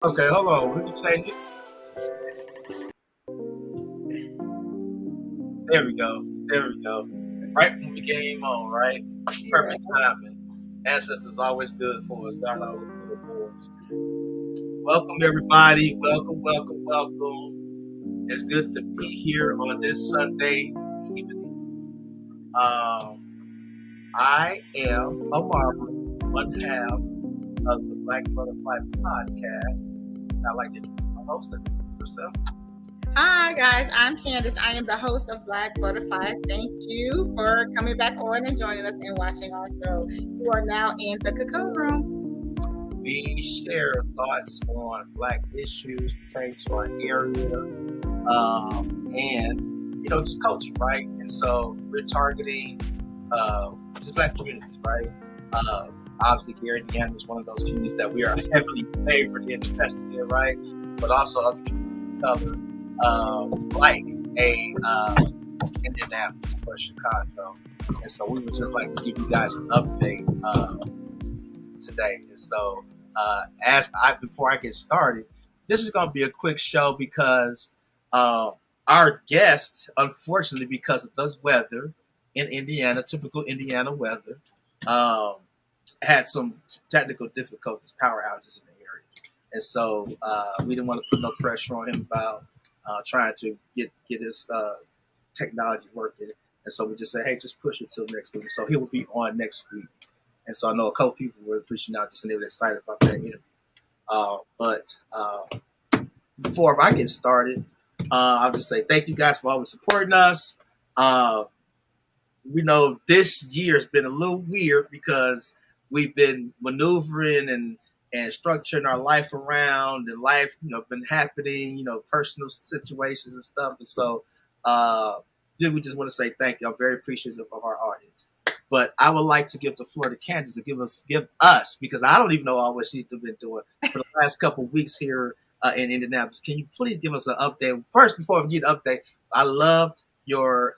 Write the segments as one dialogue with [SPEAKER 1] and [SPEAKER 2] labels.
[SPEAKER 1] Okay, hold on. Let me change it. There we go. There we go. Right when we came on, right?
[SPEAKER 2] Yeah.
[SPEAKER 1] Perfect timing. Ancestors always good for us. God always good for us. Welcome everybody. Welcome, welcome, welcome. It's good to be here on this Sunday evening. I am Amaru, one half of the Black Butterfly Podcast. I'd like to introduce my host and herself.
[SPEAKER 2] Hi, guys. I'm Candace. I am the host of Black Butterfly. Thank you for coming back on and joining us and watching our show. You are now in the Cocoon Room.
[SPEAKER 1] We share thoughts on Black issues pertaining to our area, and just culture, right? And so we're targeting just Black communities, right? Obviously, here in Indiana is one of those communities that we are heavily favored and invested in, right? But also other communities of color, like Indianapolis or Chicago. And so we would just like to give you guys an update today. And so, before I get started, this is going to be a quick show because our guest, unfortunately, because of this weather in Indiana, typical Indiana weather, had some technical difficulties, power outages in the area, and so we didn't want to put no pressure on him about trying to get his technology working. And so we just said, hey, just push it till next week. So he will be on next week. And so I know a couple people were reaching out just and they were excited about that interview. But before I get started, I'll just say thank you guys for always supporting us. We know this year has been a little weird because we've been maneuvering and structuring our life around, and life, been happening, personal situations and stuff. And so, we just want to say thank you. I'm very appreciative of our audience. But I would like to give the floor to Candace to give us, because I don't even know all what she's been doing for the last couple of weeks here in Indianapolis. Can you please give us an update? First, before we get an update, I loved your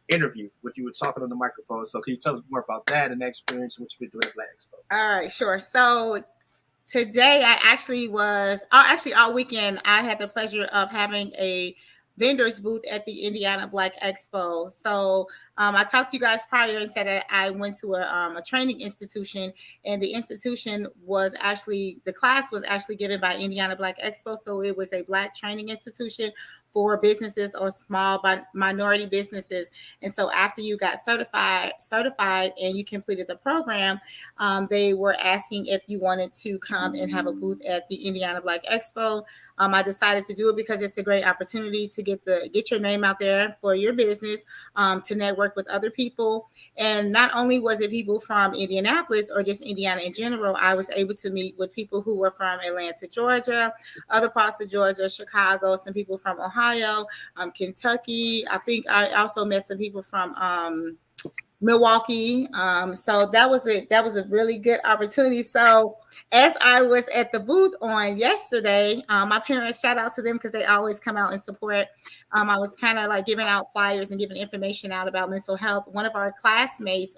[SPEAKER 1] interview when you were talking on the microphone. So can you tell us more about that and that experience and what you've been doing at Black Expo?
[SPEAKER 2] All right, sure. So today I actually all weekend I had the pleasure of having a vendor's booth at the Indiana Black Expo. So I talked to you guys prior and said that I went to a training institution, and the institution was the class was actually given by Indiana Black Expo. So it was a Black training institution for businesses or small minority businesses. And so after you got certified and you completed the program, they were asking if you wanted to come and have a booth at the Indiana Black Expo. I decided to do it because it's a great opportunity to get your name out there for your business, to network with other people. And not only was it people from Indianapolis or just Indiana in general, I was able to meet with people who were from Atlanta, Georgia, other parts of Georgia, Chicago, some people from Ohio, Kentucky. I think I also met some people from Milwaukee. So that was it. That was a really good opportunity. So as I was at the booth on yesterday, my parents, shout out to them because they always come out and support. I was kind of like giving out flyers and giving information out about mental health. One of our classmates,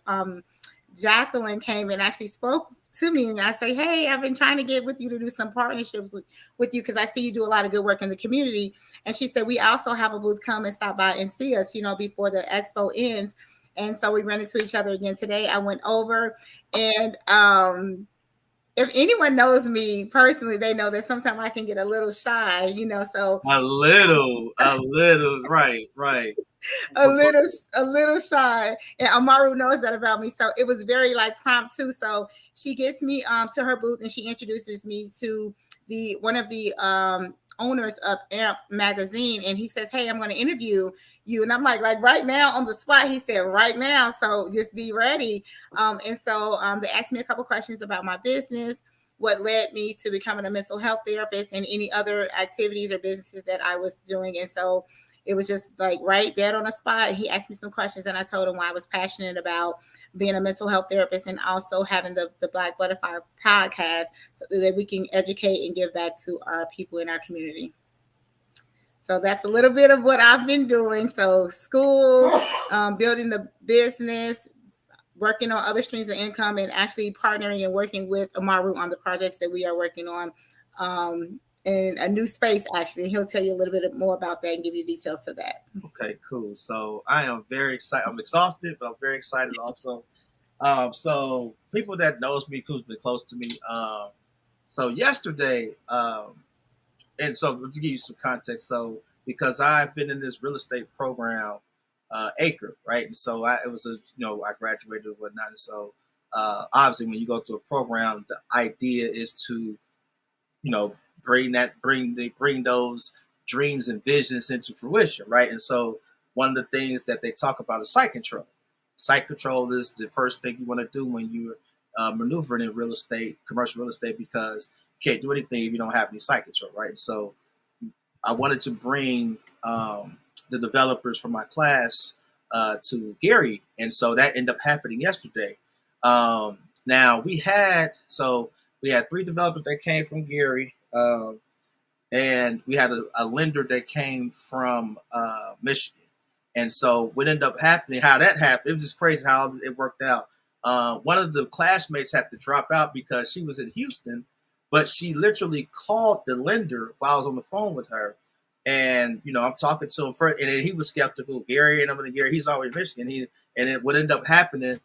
[SPEAKER 2] Jacqueline, came and actually spoke to me, and I say, hey, I've been trying to get with you to do some partnerships with you because I see you do a lot of good work in the community. And she said, we also have a booth. Come and stop by and see us, before the expo ends. And so we ran into each other again today. I went over, and if anyone knows me personally, they know that sometimes I can get a little shy, so
[SPEAKER 1] a little, right.
[SPEAKER 2] a little shy. And Amaru knows that about me. So it was very like prompt too. So she gets me to her booth and she introduces me to one of the owners of AMP magazine, and he says, hey, I'm going to interview you. And I'm like right now on the spot. He said right now, so just be ready. And so they asked me a couple questions about my business, what led me to becoming a mental health therapist, and any other activities or businesses that I was doing. And so it was just like right dead on the spot. He asked me some questions, and I told him why I was passionate about being a mental health therapist and also having the Black Butterfly podcast so that we can educate and give back to our people in our community. So that's a little bit of what I've been doing. So school, building the business, working on other streams of income, and actually partnering and working with Amaru on the projects that we are working on in a new space actually. He'll tell you a little bit more about that and give you details to that.
[SPEAKER 1] Okay, cool. So I am very excited. I'm exhausted, but I'm very excited also. So people that knows me, who's been close to me. So yesterday, and so to give you some context, so because I've been in this real estate program, Acre, right? And so it was I graduated and whatnot. And so obviously, when you go to a program, the idea is to bring those dreams and visions into fruition, right? And so one of the things that they talk about is site control. Site control is the first thing you want to do when you're maneuvering in real estate, commercial real estate, because you can't do anything if you don't have any site control, right? And so I wanted to bring the developers from my class to Gary, and so that ended up happening yesterday. Now we had three developers that came from Gary, and we had a lender that came from Michigan. And so what ended up happening, how that happened, it was just crazy how it worked out. One of the classmates had to drop out because she was in Houston, but she literally called the lender while I was on the phone with her. And I'm talking to him first, and then he was skeptical. Gary, and I'm in Gary. He's always in Michigan. What ended up happening,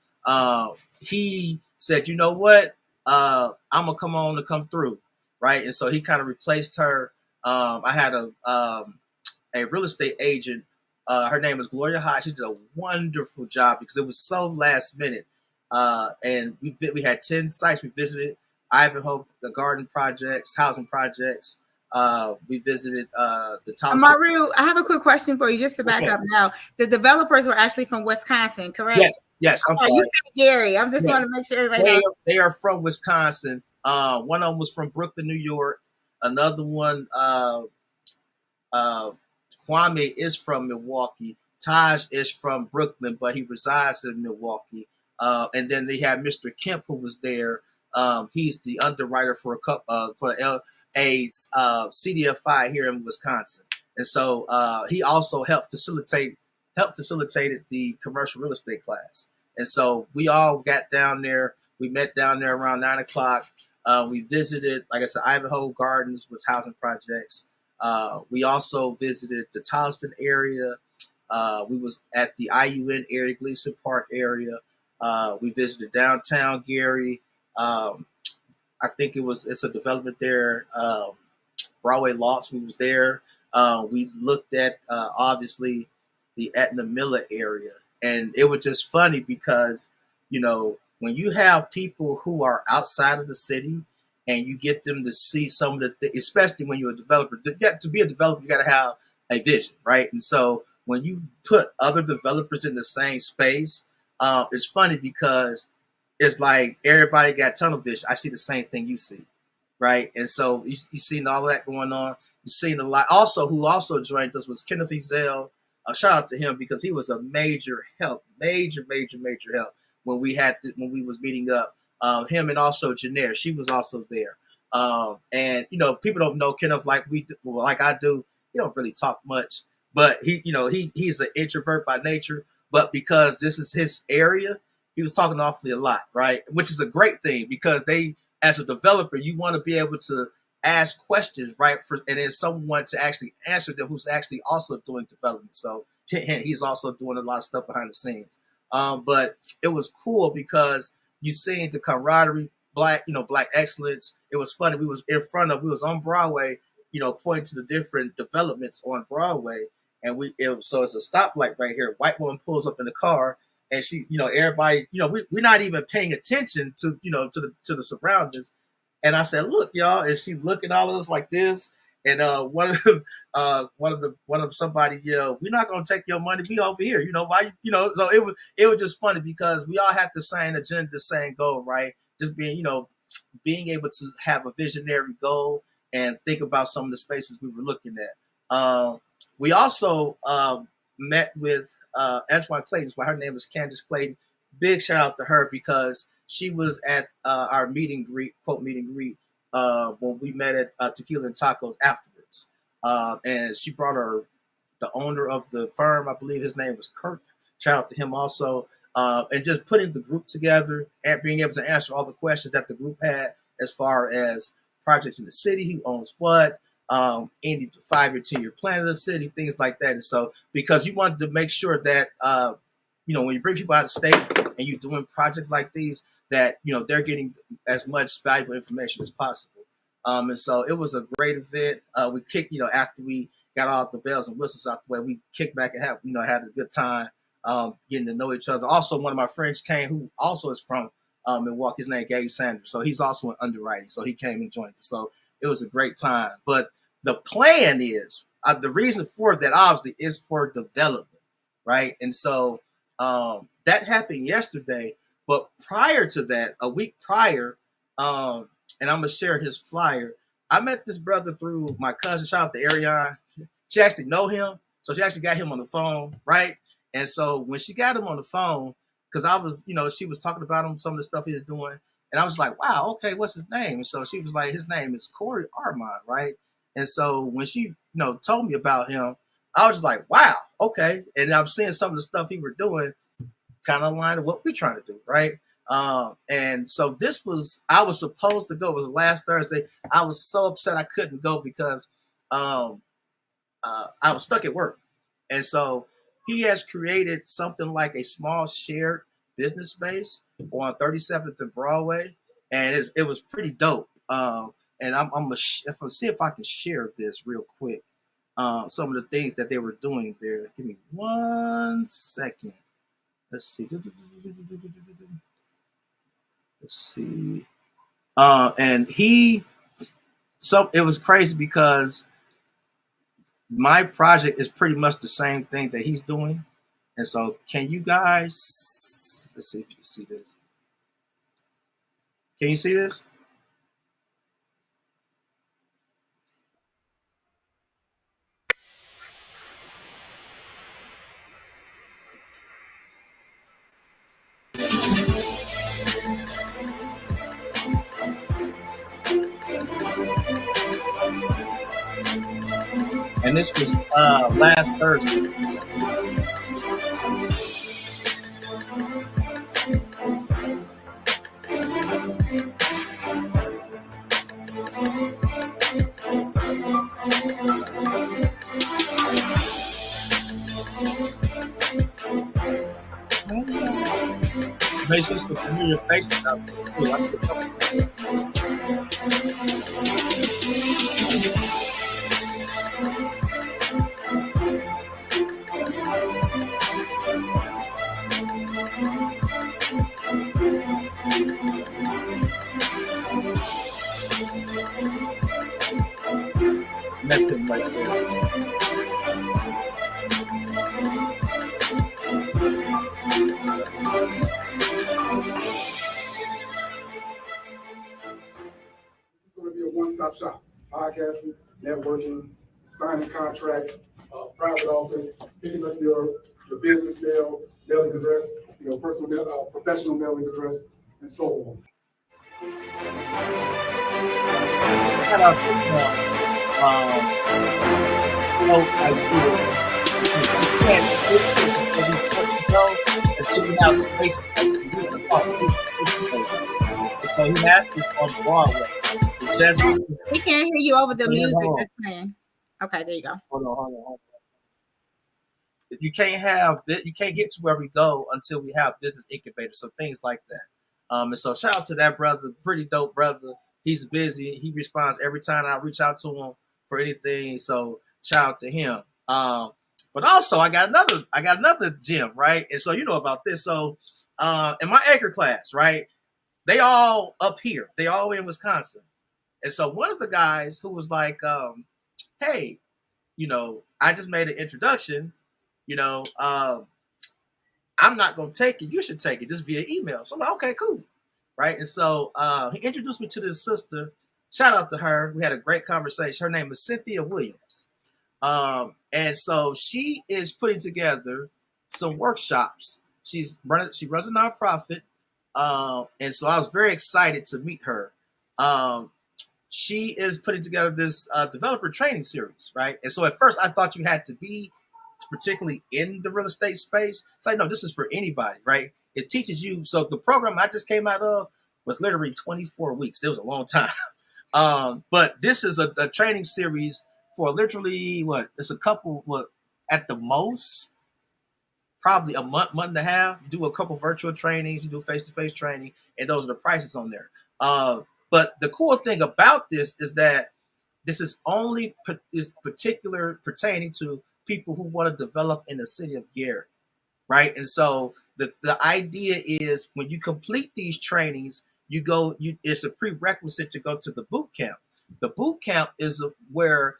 [SPEAKER 1] he said, "You know what? I'm gonna come through." Right. And so he kind of replaced her. I had a real estate agent. Her name is Gloria High. She did a wonderful job because it was so last minute. And we had 10 sites we visited. Ivanhoe, the garden projects, housing projects. We visited the town.
[SPEAKER 2] Maru, I have a quick question for you, just to back up now. The developers were actually from Wisconsin, correct?
[SPEAKER 1] Yes. I'm sorry.
[SPEAKER 2] You said Gary. I'm just want to make sure everybody knows.
[SPEAKER 1] They are from Wisconsin. One of them was from Brooklyn, New York. Another one, Kwame, is from Milwaukee. Taj is from Brooklyn, but he resides in Milwaukee. And then they had Mr. Kemp, who was there. He's the underwriter for a CDFI here in Wisconsin, and so he also helped facilitated the commercial real estate class. And so we all got down there. We met down there around 9 o'clock. We visited, like I said, Ivanhoe Gardens with housing projects. We also visited the Charleston area. We was at the IUN area, Gleason Park area. We visited downtown Gary. I think it's a development there, Broadway Lofts. We was there. We looked at obviously the Etna Miller area, and it was just funny because when you have people who are outside of the city and you get them to see some of the things, especially when you're a developer, to be a developer, you got to have a vision, right? And so when you put other developers in the same space, it's funny because it's like everybody got tunnel vision. I see the same thing you see, right? And so you seen all that going on. You seen a lot. Also, who also joined us was Kenneth Ezel. Shout out to him because he was a major help, major help when we was meeting up. Him and also Janaire, she was also there. And people don't know Kenneth like I do. He don't really talk much, but he's an introvert by nature. But because this is his area, he was talking awfully a lot, right? Which is a great thing because as a developer, you want to be able to ask questions, right? And then someone to actually answer them who's actually also doing development. So he's also doing a lot of stuff behind the scenes. But it was cool because you seen the camaraderie, black excellence. It was funny. We was on Broadway, pointing to the different developments on Broadway. And so it's a stoplight right here. White woman pulls up in the car, and she, everybody, we're not even paying attention to the surroundings. And I said, "Look, y'all," and she looking all of us like this. And one of somebody yelled, "We're not gonna take your money. We over here." Why? So it was just funny because we all had the same agenda, same goal, right? Just being able to have a visionary goal and think about some of the spaces we were looking at. We also met with Antoine Clayton. Her name is Candace Clayton. Big shout out to her because she was at our meet and greet when we met at Tequila and Tacos afterwards. And she brought the owner of the firm, I believe his name was Kirk. Shout out to him also. And just putting the group together and being able to answer all the questions that the group had as far as projects in the city, who owns what, any 5-year, 10-year plan of the city, things like that. And so, because you wanted to make sure that, when you bring people out of state and you're doing projects like these, that, they're getting as much valuable information as possible. And so it was a great event. We kicked, after we got all the bells and whistles out the way, we kicked back and had a good time, getting to know each other. Also, one of my friends came who also is from Milwaukee. His name Gabe Sanders. So he's also in underwriting. So he came and joined us. So it was a great time. But the plan is, the reason for that obviously is for development, right? And so that happened yesterday. But prior to that, a week prior, and I'm gonna share his flyer. I met this brother through my cousin. Shout out to Ariane. She actually know him, so she actually got him on the phone, right? And so when she got him on the phone, because I was, she was talking about him, some of the stuff he was doing, and I was like, wow, okay, what's his name? And so she was like, his name is Corey Armand, right? And so when she, told me about him, I was like, wow, okay. And I'm seeing some of the stuff he were doing kind of aligned to what we're trying to do, right? And so I was supposed to go. It was last Thursday. I was so upset I couldn't go because I was stuck at work. And so he has created something like a small shared business space on 37th and Broadway. And it was pretty dope. And I'm gonna see if I can share this real quick. Some of the things that they were doing there. Give me 1 second. Let's see. Let's see. And it was crazy because my project is pretty much the same thing that he's doing. And so can you guys, let's see if you can see this. Can you see this? And this was last Thursday. May see some familiar faces out there too. I see a couple. That's him right there.
[SPEAKER 3] Going to be a one-stop shop: podcasting, networking, signing contracts, private office, picking up your business mail, mailing address, personal mail, professional mailing address, and so on.
[SPEAKER 1] Shout out to idea. You can't get to where you go until you have spaces that you can talk to. And so he has this on Broadway.
[SPEAKER 2] We can't hear you over the music that's playing. Okay, there you go.
[SPEAKER 1] Hold on. You can't get to where we go until we have business incubators, so things like that. And so shout out to that brother, pretty dope brother. He's busy. He responds every time I reach out to him for anything. So shout out to him. But also I got another gym, right? And so you know about this. So in my anchor class, right? They all up here. They all in Wisconsin. And so one of the guys who was like, hey, I just made an introduction, I'm not going to take it. You should take it just via email. So I'm like, okay, cool. Right. And so he introduced me to this sister. Shout out to her. We had a great conversation. Her name is Cynthia Williams. And so she is putting together some workshops. She runs a nonprofit. And so I was very excited to meet her. She is putting together this developer training series, right? And so at first I thought you had to be particularly in the real estate space. It's like, no, this is for anybody, right? It teaches you. So the program I just came out of was literally 24 weeks. It was a long time. But this is a training series for literally what? It's a couple, what, at the most, probably a month and a half. You do a couple virtual trainings, you do face-to-face training, and those are the prices on there. But the cool thing about this is that this is only is particular pertaining to people who want to develop in the city of Gary, right? And so the idea is when you complete these trainings, it's a prerequisite to go to the boot camp. The boot camp is where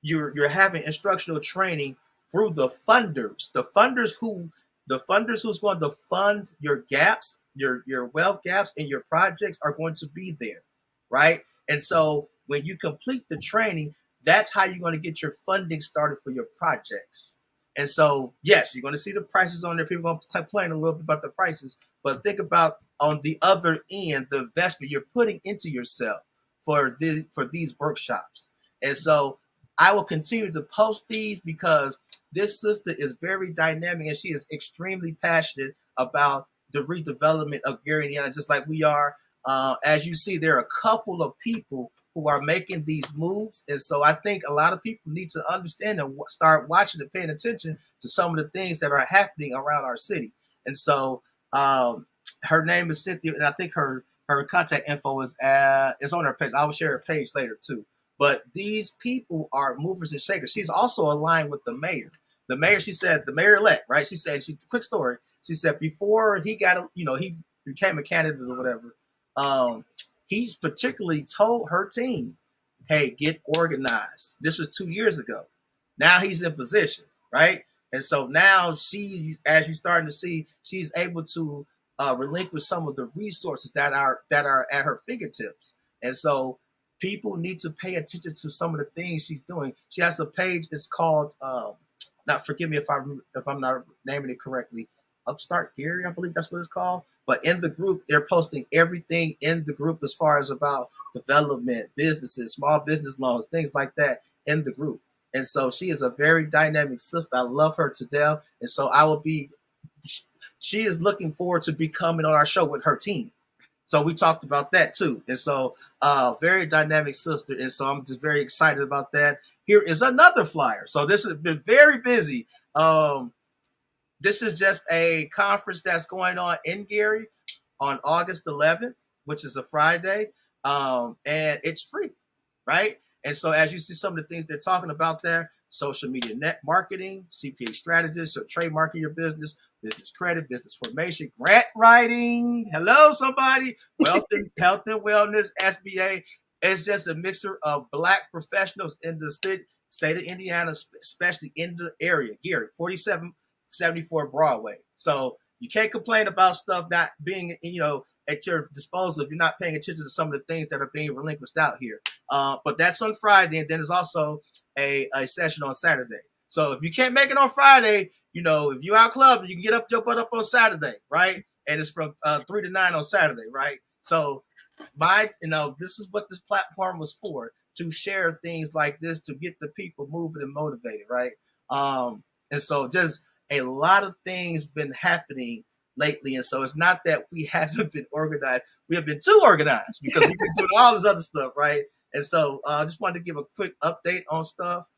[SPEAKER 1] you're having instructional training through the funders. The funders who's going to fund your gaps, your wealth gaps and your projects are going to be there, right? And so when you complete the training, that's how you're going to get your funding started for your projects. And so, yes, you're going to see the prices on there. People are going to complain a little bit about the prices, but think about on the other end, the investment you're putting into yourself for these workshops. And so I will continue to post these because this sister is very dynamic and she is extremely passionate about the redevelopment of Gary, Indiana, just like we are. As you see, there are a couple of people who are making these moves. And so I think a lot of people need to understand and start watching and paying attention to some of the things that are happening around our city. And so her name is Cynthia, and I think her contact info is on her page. I will share her page later too. But these people are movers and shakers. She's also aligned with the mayor. The mayor, she said, the mayor-elect, right? She said, quick story. She said before he got, he became a candidate or whatever, he's particularly told her team, hey, get organized. This was 2 years ago. Now he's in position, right? And so now as you're starting to see, she's able to relinquish some of the resources that are at her fingertips. And so people need to pay attention to some of the things she's doing. She has a page. It's called, forgive me if I'm not naming it correctly, Upstart Gary, I believe that's what it's called. But in the group, they're posting everything in the group as far as about development, businesses, small business loans, things like that in the group. And so she is a very dynamic sister. I love her to death. And so she is looking forward to becoming on our show with her team. So we talked about that too. And so very dynamic sister. And so I'm just very excited about that. Here is another flyer. So this has been very busy. This is just a conference that's going on in Gary on August 11th, which is a Friday. And it's free, right? And so as you see some of the things they're talking about there, social media net marketing, CPA strategists, so trademarking your business, business credit, business formation, grant writing. Hello, somebody. Health and wellness, SBA. It's just a mixture of Black professionals in the state of Indiana, especially in the area. Gary, 4774 Broadway. So you can't complain about stuff not being, at your disposal if you're not paying attention to some of the things that are being relinquished out here. But that's on Friday, and then there's also a session on Saturday. So if you can't make it on Friday, if you're out clubbing, you can get your butt up on Saturday, right? And it's from 3 to 9 on Saturday, right? So this is what this platform was for, to share things like this, to get the people moving and motivated, right? And so just a lot of things been happening lately. And so it's not that we haven't been organized. We have been too organized because we've been doing all this other stuff, right? And so I just wanted to give a quick update on stuff.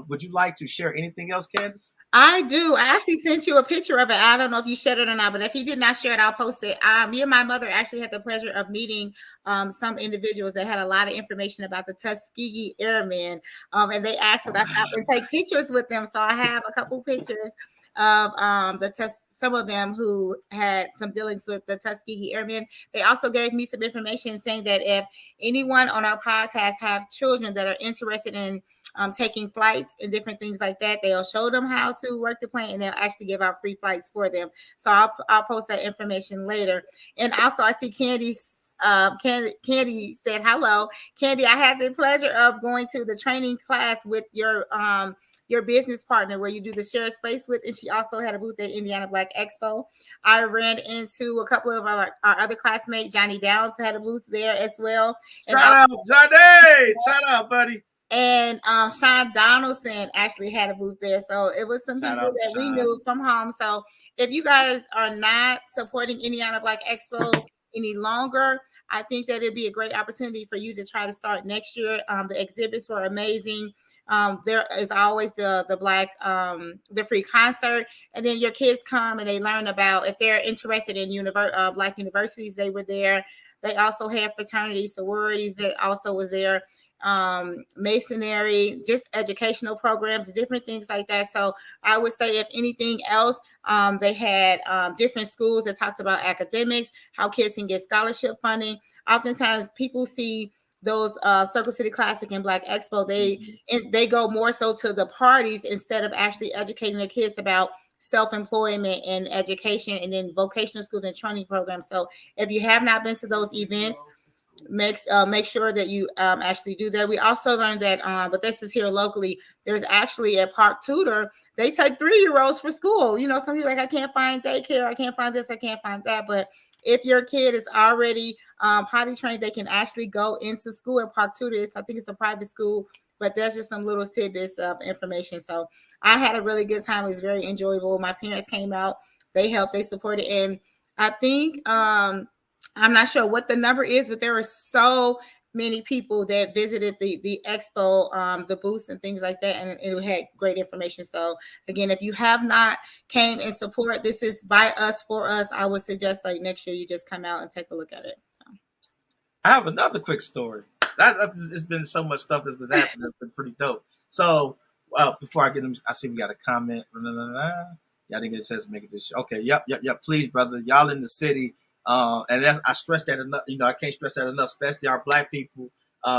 [SPEAKER 1] Would you like to share anything else, Candace?
[SPEAKER 2] I do. I actually sent you a picture of it. I don't know if you shared it or not, but if you did not share it, I'll post it. Me and my mother actually had the pleasure of meeting some individuals that had a lot of information about the Tuskegee Airmen, and they asked would I stop and take pictures with them. So I have a couple pictures of some of them who had some dealings with the Tuskegee Airmen. They also gave me some information saying that if anyone on our podcast have children that are interested in taking flights and different things like that, they'll show them how to work the plane, and they'll actually give out free flights for them. So I'll post that information later. And also I see Candy said hello. Candy, I had the pleasure of going to the training class with your business partner where you do the share space with, and she also had a booth at Indiana Black Expo. I ran into a couple of our other classmates. Johnny Downs had a booth there as well.
[SPEAKER 1] Shout out, Johnny! Shout out, buddy.
[SPEAKER 2] And Sean Donaldson actually had a booth there. So it was some people that we knew from home. So if you guys are not supporting Indiana Black Expo any longer, I think that it'd be a great opportunity for you to try to start next year. The exhibits were amazing. There is always the black the free concert, and then your kids come and they learn about, if they're interested in black universities, they were there. They also had fraternity sororities that also was there, masonry, just educational programs, different things like that. So I would say, if anything else, they had different schools that talked about academics, how kids can get scholarship funding. Oftentimes people see those Circle City Classic and Black Expo, they go more so to the parties instead of actually educating their kids about self-employment and education, and then vocational schools and training programs. So if you have not been to those events, make sure that you actually do that. We also learned that, but this is here locally, there's actually a Park Tutor. They take 3-year-olds for school. You know, some people like, I can't find daycare, I can't find this, I can't find that. But if your kid is already potty trained, they can actually go into school at Park Tutor. I think it's a private school, but there's just some little tidbits of information. So I had a really good time. It was very enjoyable. My parents came out, they helped, they supported. And I think, I'm not sure what the number is, but there were so many people that visited the expo, the booths and things like that, and it had great information. So again, if you have not came and support, this is by us for us. I would suggest like next year you just come out and take a look at it. So.
[SPEAKER 1] I have another quick story. It's been so much stuff that's been happening. It's been pretty dope. So before I get them, I see we got a comment. Y'all didn't get a chance to make it this show. Okay, yep. Please, brother, y'all in the city. And I stress that enough. You know, I can't stress that enough, especially our Black people.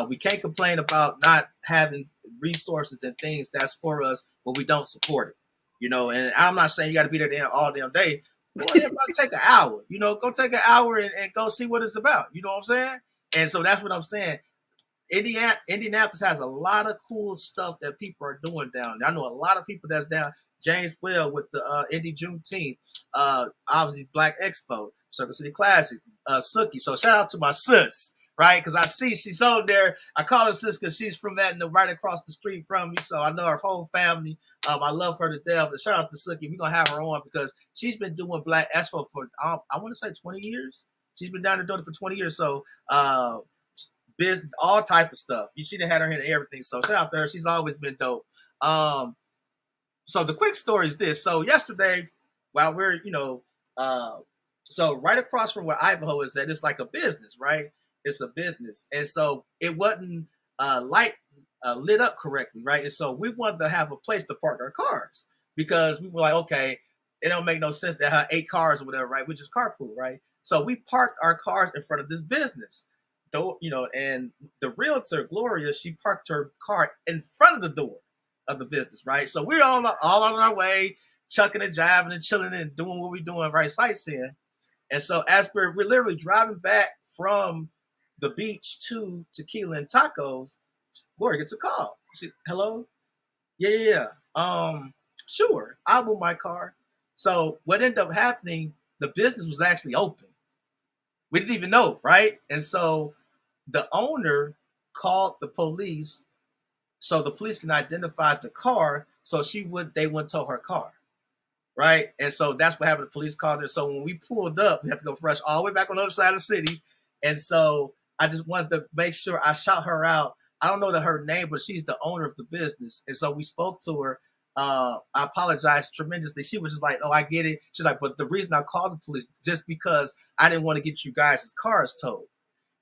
[SPEAKER 1] We can't complain about not having resources and things that's for us, but we don't support it. You know, and I'm not saying you got to be there all damn day. Go ahead and take an hour. You know, go take an hour and go see what it's about. You know what I'm saying? And so that's what I'm saying. Indianapolis has a lot of cool stuff that people are doing down there. I know a lot of people that's down James Well with the Indy Juneteenth, obviously Black Expo, Circle City Classic, Sookie. So shout out to my sis, right? Because I see she's over there. I call her sis because she's from right across the street from me. So I know her whole family. I love her to death. But shout out to Sookie. We're gonna have her on because she's been doing Black Expo for I want to say 20 years. She's been down there doing it for 20 years. So business, all type of stuff. She done had her hand in everything. So shout out to her. She's always been dope. So the quick story is this. So yesterday, while we're, so right across from where Ivanhoe is at, it's like a business, right? It's a business. And so it wasn't lit up correctly, right? And so we wanted to have a place to park our cars because we were like, okay, it don't make no sense to have 8 cars or whatever, right? We just carpool, right? So we parked our cars in front of this business. And the realtor, Gloria, she parked her car in front of the door of the business, right? So we're all on our way, chucking and jiving and chilling and doing what we're doing, right? Sightseeing. And so as we're literally driving back from the beach to Tequila and Tacos, Gloria gets a call. She, hello? Yeah. Sure. I'll move my car. So what ended up happening, the business was actually open. We didn't even know, right? And so the owner called the police so the police can identify the car so they wouldn't tow her car, right? And so that's what happened. The police called her. So when we pulled up, we had to go fresh all the way back on the other side of the city. And so I just wanted to make sure I shout her out. I don't know her name, but she's the owner of the business. And so we spoke to her. I apologized tremendously. She was just like, "Oh, I get it." She's like, "But the reason I called the police just because I didn't want to get you guys' cars towed."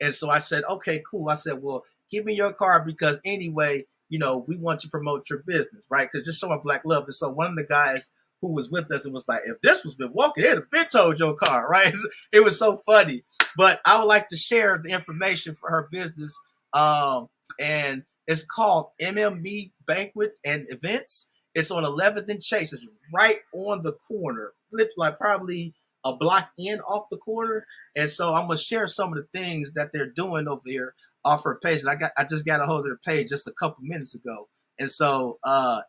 [SPEAKER 1] And so I said, "Okay, cool." I said, "Well, give me your car because anyway, we want to promote your business, right? Because just showing Black love." And so one of the guys who was with us, it was like, if this was Milwaukee, it'd have been towed your car, right? It was so funny. But I would like to share the information for her business. And it's called MMB Banquet and Events. It's on 11th and Chase. It's right on the corner, like probably a block in off the corner. And so I'm gonna share some of the things that they're doing over there off her page. I just got a hold of their page just a couple minutes ago, and so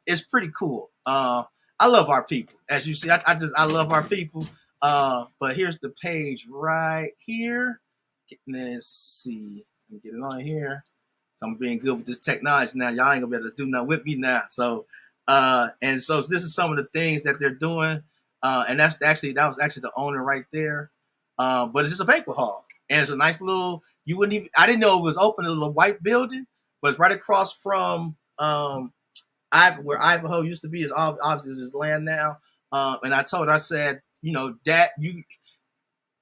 [SPEAKER 1] it's pretty cool. I love our people, as you see. I love our people. But here's the page right here. Let's see. Let me get it on here. So I'm being good with this technology now. Y'all ain't gonna be able to do nothing with me now. So and so this is some of the things that they're doing. And that was actually the owner right there. But it's just a banquet hall. and it's a nice little. You wouldn't even. I didn't know it was open. A little white building, but it's right across from where Ivanhoe used to be. Is obviously his land now. And I told her, I said, Dad,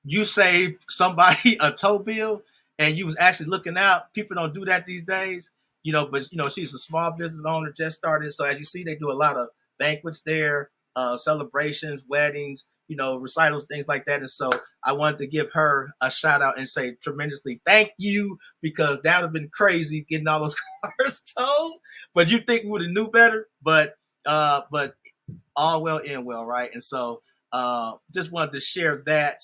[SPEAKER 1] you saved somebody a tow bill, and you was actually looking out. People don't do that these days, but she's a small business owner, just started. So as you see, they do a lot of banquets there, celebrations, weddings, recitals, things like that. And so I wanted to give her a shout out and say tremendously thank you, because that would have been crazy getting all those cars towed. But you think we would have knew better, but all well and well, right? And so just wanted to share that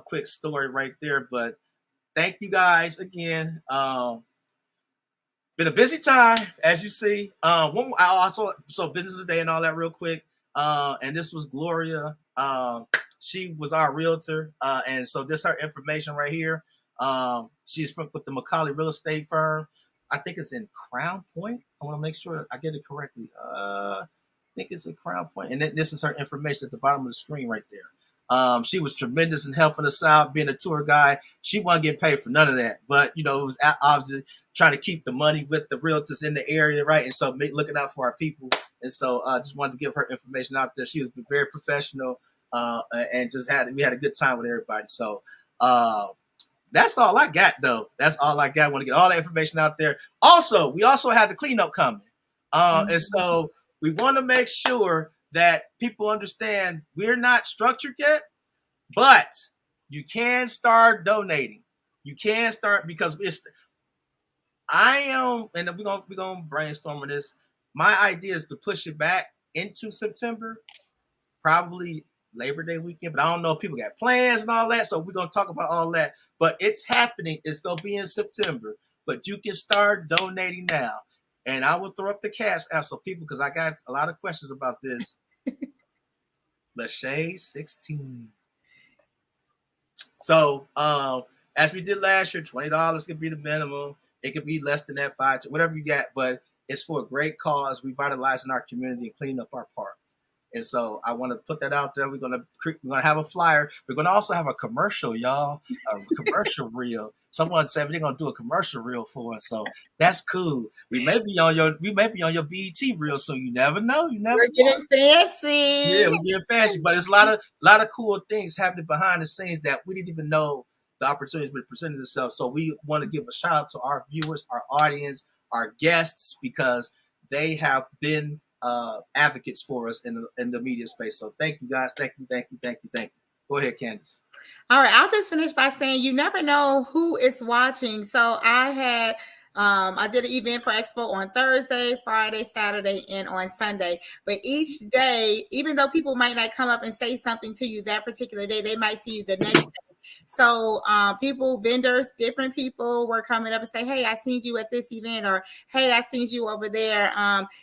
[SPEAKER 1] quick story right there. But thank you guys again. Been a busy time, as you see. So business of the day and all that real quick. And this was Gloria. She was our realtor. And so this is her information right here. She's with the Macaulay Real Estate Firm. I think it's in Crown Point. I want to make sure I get it correctly. I think it's in Crown Point. And this is her information at the bottom of the screen right there. She was tremendous in helping us out, being a tour guide. She wasn't getting paid for none of that. But, it was obviously trying to keep the money with the realtors in the area, right? And so looking out for our people. And so just wanted to give her information out there. She was very professional and we had a good time with everybody. So that's all I got, though. That's all I got. I want to get all that information out there. Also, we also had the cleanup coming. And so we want to make sure that people understand we're not structured yet, but you can start donating. You can start, because and we're gonna brainstorm on this. My idea is to push it back into September, probably Labor Day weekend, but I don't know if people got plans and all that, so we're gonna talk about all that. But it's happening. It's gonna be in September, but you can start donating now. And I will throw up the cash out so people, because I got a lot of questions about this. Lachey 16. So as we did last year, $20 could be the minimum. It could be less than that, whatever you got, but it's for a great cause, revitalizing our community and cleaning up our park. And so I want to put that out there. We're gonna have a flyer. We're gonna also have a commercial, y'all, a commercial reel. Someone said they're gonna do a commercial reel for us, so that's cool. We may be on your BET reel, so you never know.
[SPEAKER 2] We're getting fancy.
[SPEAKER 1] Yeah, we're getting fancy, but it's a lot of cool things happening behind the scenes that we didn't even know the opportunities would present themselves. So we want to give a shout out to our viewers, our audience, our guests, because they have been advocates for us in the media space. So thank you guys. Thank you. Go ahead, Candace.
[SPEAKER 2] All right, I'll just finish by saying you never know who is watching. So I did an event for Expo on Thursday, Friday, Saturday, and on Sunday. But each day, even though people might not come up and say something to you that particular day, they might see you the next day. So vendors, different people were coming up and say, hey, I seen you at this event, or hey, I seen you over there.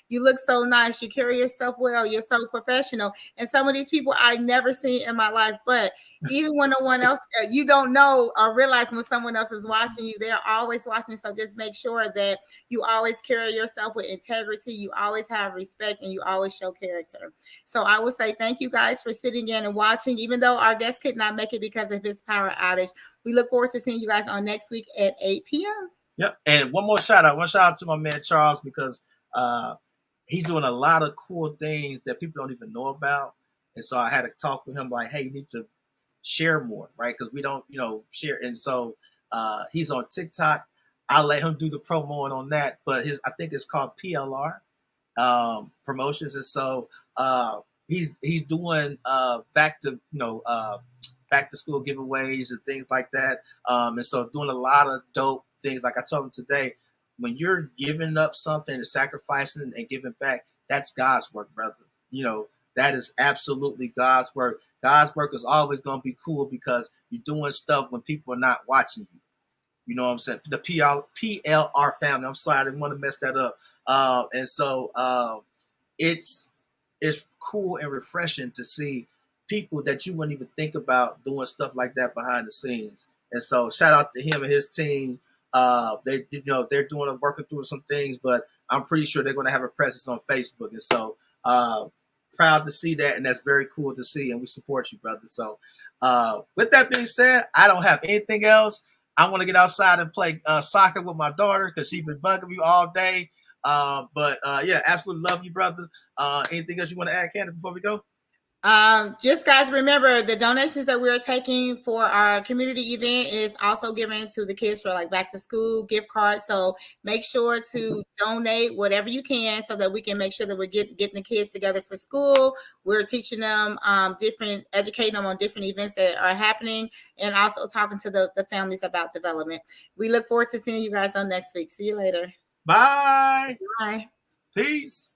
[SPEAKER 2] You look so nice. You carry yourself well. You're so professional. And some of these people I never seen in my life, but even when no one else, you don't know or realize when someone else is watching you, they're always watching. So just make sure that you always carry yourself with integrity. You always have respect, and you always show character. So I will say thank you guys for sitting in and watching, even though our guest could not make it because of his power outage. We look forward to seeing you guys on next week at 8 p.m.
[SPEAKER 1] Yep. And one shout out to my man Charles, because he's doing a lot of cool things that people don't even know about. And so I had to talk with him like, hey, you need to share more, right? Because we don't, share. And so he's on TikTok. I'll let him do the promo on that. But I think it's called PLR promotions. And so he's doing back to school giveaways and things like that. And so doing a lot of dope things. Like I told him today, when you're giving up something and sacrificing and giving back, that's God's work, brother. That is absolutely God's work. God's work is always going to be cool because you're doing stuff when people are not watching you. You know what I'm saying? The PLR family. I'm sorry, I didn't want to mess that up. And so it's cool and refreshing to see people that you wouldn't even think about doing stuff like that behind the scenes. And so shout out to him and his team. They're working through some things, but I'm pretty sure they're going to have a presence on Facebook. And so proud to see that, and that's very cool to see, and we support you, brother. So With that being said, I don't have anything else. I want to get outside and play soccer with my daughter because she's been bugging me all day. But yeah, absolutely love you, brother. Anything else you want to add, Candace, before we go?
[SPEAKER 2] Just guys, remember the donations that we're taking for our community event is also given to the kids for like back to school gift cards. So make sure to donate whatever you can so that we can make sure that we're getting the kids together for school. We're teaching them educating them on different events that are happening, and also talking to the families about development. We look forward to seeing you guys on next week. See you later.
[SPEAKER 1] Bye.
[SPEAKER 2] Bye.
[SPEAKER 1] Peace.